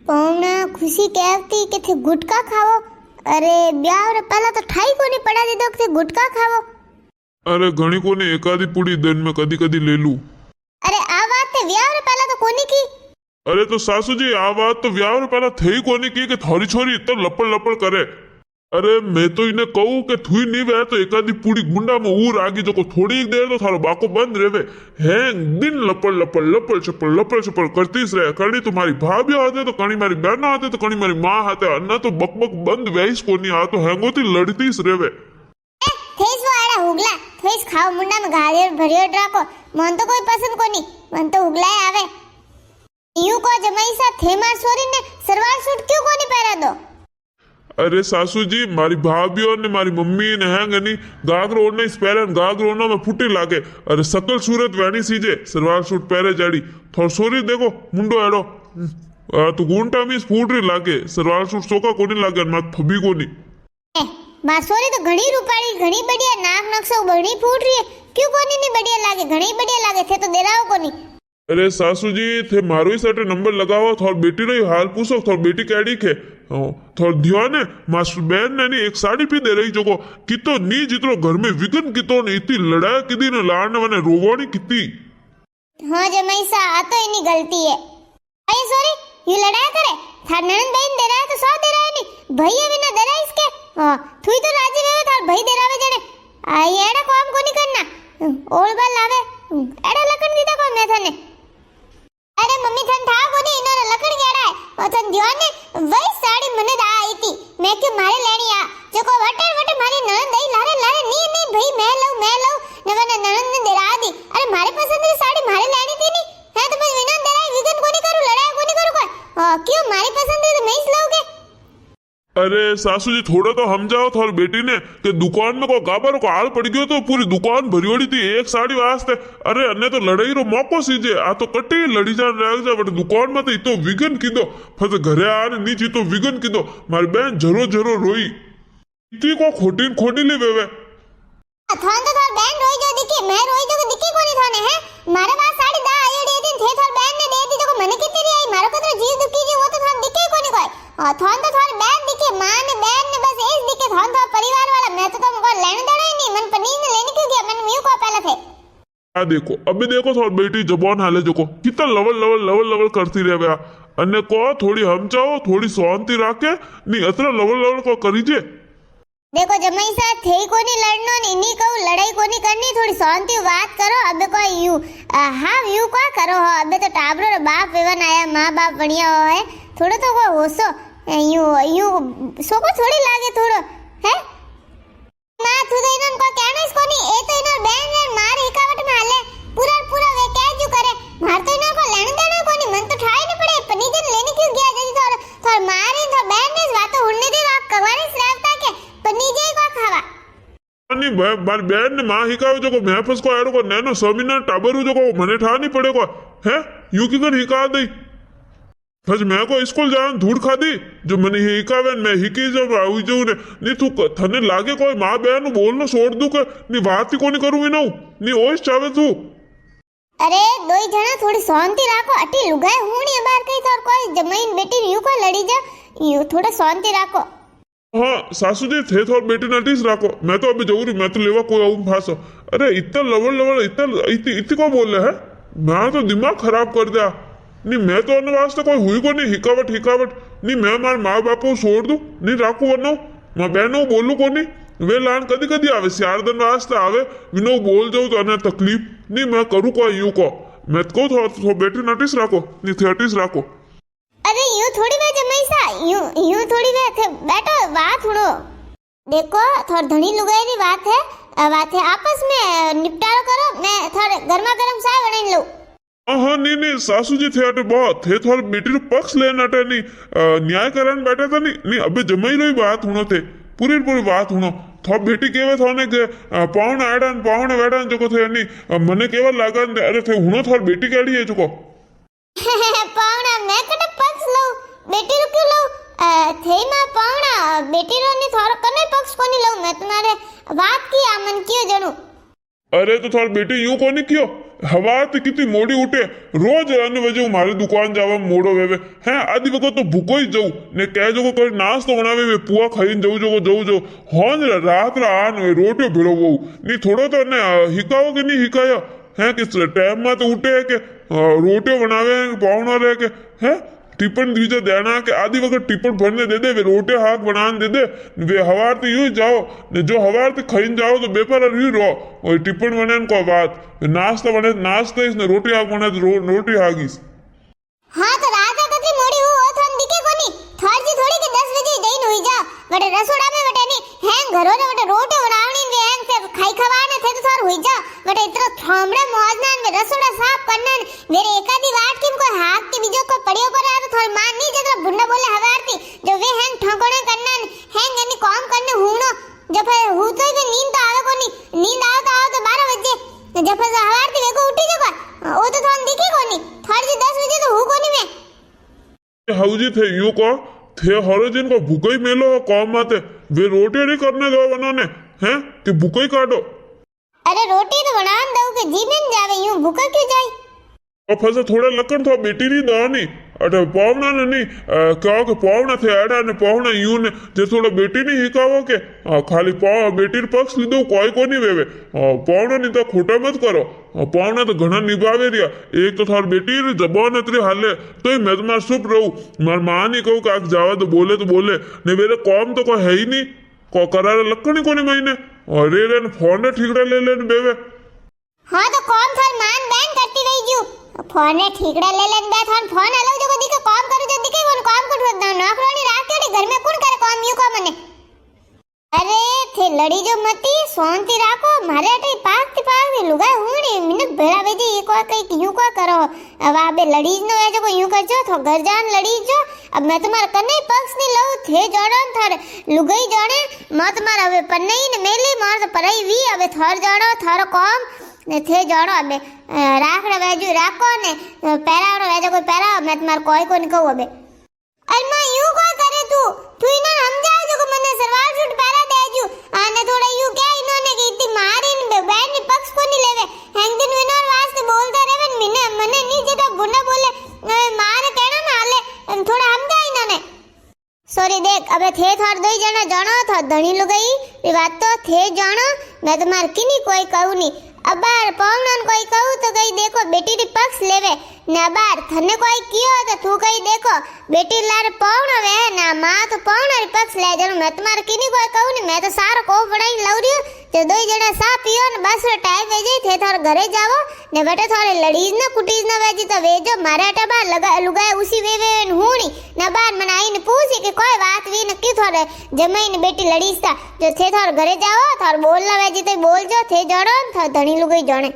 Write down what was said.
पौना खुशी कहती कि थे गुटका खावो। अरे ब्याह रे पहला तो ठाई को नहीं पड़ा दे दो कि थे गुटका खावो। अरे घणी को ने एकादी पूड़ी दिन में कदी कदी ले लू। अरे आ बात ते ब्याह रे पहला तो कोनी की। अरे तो सासू जी आ बात तो ब्याह रे पहला थई कोनी की कि थारी छोरी तो लपड़ लपड़ करे। अरे मैं तो इन्हें कहूँ कि थुई नहीं वे तो एकादी पूरी गुंडा में ऊर आगी जो को थोड़ी देर तो थारो बाको बंद रेवे है दिन लपड़ लपड़ लपड़ चपड़ करती रहे। कड़ी तुम्हारी भाभी आते तो कणी मारी बहन आते तो कणी मारी माँ आते अन्ना तो बकबक बंद वेस को नहीं आ तो हैंगोती लड़ती रेवे। थेस वो आड़ा हुगला थेस खाओ मुंडा में गाजर भरियो राखो मन तो कोई पसंद कोनी मन तो हुगलाए आवे। यूं को जमाई सा थे मार सोरी ने सलवार सूट क्यों कोनी पहरा दो। अरे सासू जी मारी भाभीओ ने मारी मम्मी ने हैंग नहीं गागरो ओढ़ने स्पेरन गागरो ओढ़ना में फुटी लागे। अरे सकल सूरत वैनी सीजे सलवार सूट पहरे जाड़ी थोड़ सोरी देखो मुंडो एड़ो तो गुंटा में फूट रही लागे सलवार सूट सोका कोनी लागे मत फबी कोनी। बासोरी तो घणी रूपाड़ी घणी बढ़िया नाक नक्शो घणी फूट रही है क्यों कोनी नहीं बढ़िया लागे घणी बढ़िया लागे थे तो देराओ कोनी। अरे सासू जी थे मारो ही सटे नंबर लगाओ थोड़ बेटी रही हाल पूछो थोड़ बेटी कैडी के थोड़ ध्यान है मास्टर बहन ने एक साड़ी पी दे रही जो को कितो नी जितरो घर में विगन कितो ने इतनी लड़ाई किदी ने लाड़ने वने रोवानी किती। हाँ जमाई सा आ तो इनी गलती है। अरे सॉरी ये लड़ाई करे थार ननद बहन दे रहा है तो सौ दे रहा है नहीं भैया बिना दे रहा इसके थुई तो राजी वेवे थार भाई दे रावे जने आई एड़ा काम को नहीं करना ओल बाल लावे एड़ा लकड़ दीदा को मैं थाने। अरे मम्मी थन था कोनी इनो लकड़ गेड़ा है और थन ध्यान ने वही साड़ी मने दा आई थी मैं क्यों मारे लेनी आ जो को वटे वटे मारी ननद दई लारे लारे नहीं भाई मैं लऊ ने वने ननद ने देरा दी। अरे मारे पसंद की साड़ी मारे लेनी थी नहीं है तो मैं विना देराई विगन कोनी करू लड़ाई कोनी करू कोई क्यों मारी पसंद है तो मैं ही लऊंगे। अरे सासू जी थोड़ा तो हम जाओ थोड़ी बेटी ने कि दुकान में को गाबर को हाल पड़ गयो तो पूरी दुकान भरियोड़ी थी एक साड़ी वास्ते। अरे अन्य तो लड़ाई रो मौको सीजे आ तो कटी लड़ी जान रह जा बट दुकान में तो इतो विगन कीदो फस घरे आने नीचे तो विगन कीदो मारी बहन जरो जरो रोई इतनी को खोटी ली वेवे थान तो थार बहन रोई जो दिखे मैं रोई जो दिखे कोनी थाने है मारे पास साड़ी दा आईडी दिन थे थार बहन ने दे दी जो मने कितनी आई मारो को तो जीव दुखी जी वो तो थान दिखे कोनी कोई थान तो थार बहन दिखे मां ने बहन ने बस एज दिखे थान तो परिवार वाला मैं तो तुमको लेने देना ही नहीं मन पनीर ने लेने क्यों गया मन म्यू को पहले थे। आ देखो अबे देखो थोड़ी बेटी जबान हाले जो को कितना लवल करती रहे बया अन्य को थोड़ी हम चाहो थोड़ी शांति राखे नहीं अतरा लवल को करीजे। देखो जमाई साथ थे कोनी लड़नो नहीं नहीं कहूं लड़ाई कोनी करनी थोड़ी शांति बात करो अबे कोई यू हाँ यू क्या करो हो अबे तो टाबरो रे बाप वेवन आया माँ बाप बढ़िया हो है थोड़ा तो को होसो यू यू सो को थोड़ी लागे थोड़ो है माँ तू तो इनन को कहना इसको नहीं ए तो इनर बहन ने मार हिकावट में हाले पूरा वे क्या जो करे मार तो इनर को लेने देना कोनी मन तो ठाई न पड़े पनीजन लेने क्यों गया जदी तो मारी तो बहन ने बात होने दे आप कवानी श्रावता के पनीजे को खावा नहीं बार बहन ने माँ हिकावे जो को महफस को एरो को नैनो समीना टाबरू जो को मने ठा नहीं पड़े को है यू की कर हिका दई फज मैं को स्कूल जान धूड़ खा दी जो मने हिकावे मैं हिकी जब आउ जो ने नी तू थने लागे कोई माँ बहन बोलनो छोड़ दूं के नी बात ही कोनी करूंगी ना नी ओइस चावे तू। अरे दोई जना थोड़ी शांति राखो अटी लुगाए हुणी बार कई तो कोई जमीन बेटी यू को लड़ी जा यू थोड़ा शांति राखो। हाँ सासू जी थे थोड़ा बेटी नटीस राखो मैं तो अभी जरूरी मैं तो लेवा कोई आऊं फासो। अरे इतना लवल इतना इतनी को बोल रहे है मैं तो दिमाग खराब कर दिया नहीं मैं तो अन्य वास्ते कोई हुई को नहीं हिकावट नहीं मैं मार माँ बाप को छोड़ दूं नहीं राखू वरना मैं बहनों बोलू को नहीं वे लान कदी कदी आवे शारदन वास्ते आवे विनो बोल जाऊं तो अन्य तकलीफ नहीं मैं करूँ कोई यू को मैं तो थोड़ा बेटी नटीस राखो नहीं थिएटिस राखो। अरे यूं थोड़ी वे जमैसा यूं थोड़ी वे थे बैठो बात सुनो देखो थोड़ी धनी लुगाई दी बात है आपस में निपटारा करो मैं थोड़े गर्मा गर्म चाय बना लूं। हाँ नहीं सासू जी थे अटे बहुत थे थोड़ा बेटी रो पक्ष लेना अटे नहीं न्याय करन बैठा था नहीं अबे जमाई रही बात हुनो थे पूरी बात हुनो थोड़ा बेटी केवे थाने के पावना आड़न पावना वेड़न जो को थे नहीं मने केवल लागन अरे थे हुनो थोड़ा बेटी केड़ी है जो को पावना मैं कटे पक्ष लो बेटी रो क्यों लो थे मां पावना बेटी रो नहीं थोड़ा कने पक्ष कोनी लो मैं तुम्हारे बात की आमन क्यों जानू। अरे तो थोड़ा बेटी यूं कोनी क्यों હવાથી કિતી મોડી ઉઠે રોજ અને વજે મારી દુકાન જવા મોડો વેવે હે આદિ વખત તો ભૂકોઈ જવું ને કહેજો કે કોઈ નાસ્તો બનાવે વે પુઆ ખાઈને જવું જો હોન રાત્રે આન રોટિયો ભેળવવું ની થોડો તો ને હિકાવો કે નહીં હિકાયો હે કે ટાઈમમાં તો ઉઠે કે રોટિયો બનાવે પાવણો રહે કે હે टिफिन बीजा देना के आदि वक्त टिफिन भरने दे दे वे रोटे हाथ बनाने दे दे वे हवार तो यूं जाओ ने जो हवार तो खाइन जाओ तो बेपर यूं रहो और टिफिन बने को बात नाश्ता बने नाश्ता इसने रोटी हाथ बने तो रोटी हागीस हाँ तो रात कतरी मोड़ी हो तो हम दिखे कोनी थर्जी थोड़ी के 10 बजे जईन हुई जा बटे रसोड़ा में बटे नी हैंग घरों ने बटे रोटी बनावनी वे हैंग से खाई खवाने थे तो थोर हुई जा बटे इतना थामड़े मौजना में रसोड़ा साफ करना मेरे एकादी वाट किम को हाथ के बीजो को पड़ियो पर आ तो थोर मान नहीं जरा बुन्ना बोले हवारती जो वे हैंग ठकोड़े करना हैंग यानी काम करने हुनो जब हु तो भी नींद तो आवे कोनी नींद आओ तो 12 बजे जब हवारती वे को उठी जको ओ तो थोन दिखे कोनी थर्जी 10 बजे तो हु कोनी में हाउजी थे यूं को थे हर दिन को भूकोई मेलो काम माते वे रोटी नहीं करने दो बनाने हैं कि भूकोई काटो अरे रोटी तो बना दो के जी में जावे यूं भूखा क्यों जाई और फसे थोड़ा लकड़ तो बेटी नहीं दो नहीं अरे पावना ने नहीं क्या के पावना थे अड़ा ने पावना यूं ने जे थोड़ा बेटी नहीं हिकावो के खाली पाव बेटी पक्ष लीधो कोई को नहीं वेवे पावना नहीं तो खोटा मत करो पावना तो घना निभावे रिया एक तो थार बेटी री जबान अतरी हाले तो मैं तो मार चुप रहूं मार मां नहीं कहूं कि आग जावा तो बोले ने मेरे काम तो कोई है ही नहीं को करारे लकड़ी कोनी महीने अरे रे फोन ठीकड़ा ले लेने बेवे हाँ तो काम थार मान बैन करती रही जू फोन ने ठीकड़ा ले लेने बे थार फोन अलग जो दिखे काम करू जो दिखे वो काम कर नौकरानी राख के घर में कौन करे काम यू का मने अरे थे लड़ी जो मती शांति राखो मारे अटे पाक लुगाई हुणी मिनट भेड़ा बेजी एक और कई यूं का करो अब आबे लड़ी न वे जो यूं करजो तो घर जान लड़ी जो अब मैं तुम्हारे कन्ने पक्ष नहीं लऊ थे जोड़न थारे लुगाई जोड़े मैं तुम्हारे अबे पन्ने ही ने मेली मार तो पराई वी अबे थर जोड़ो थारो काम ने थे जोड़ो अबे राखड़ा वेजू राखो ने पैरावड़ो वेजो कोई पैरा मैं तुम्हारे कोई को नहीं कहूं अबे अरमा यूं को करे तू इना समझाओ जो को मने सलवार सूट पैरा देजू आने थोड़ा यूं क्या इन्होंने की इतनी मारी ने बैठ ने पक्ष को नहीं लेवे हैंग दिन विनोर वास्ते बोलता रेवे मने मने नहीं जेटा बुना बोले मारे कहना ना हाले थोड़ा समझा इन्होंने सॉरी देख अबे थे थोड़ दो जना जानो था धणी लुगाई ये बात तो थे जानो मैं तुम्हार किनी कोई कहूं नहीं अबार पावनन कोई कहूं तो कहीं देखो बेटी री पक्ष लेवे ने अबार थने कोई कियो तो तू कहीं देखो बेटी लार पावनो वे ना मां तो पावना री पक्ष ले जण मैं तुम्हारे किनी कोई कहूं नहीं मैं तो सारो को बनाई लव रही ते दो जना सा पियो ने बस टाइम वे जाई थे थार घरे जावो ने बेटे थारे लड़ीज ना कुटीज ना वेजी तो वेजो मारे टबा लगा लुगाए उसी वे हुणी ना बार मनाई ने पूछी कि कोई बात वी न की थारे जमाई ने बेटी लड़ीज था जो थे थार घरे जावो थार बोलना वेजी तो बोलजो थे जणो थार धणी लुगाई जाने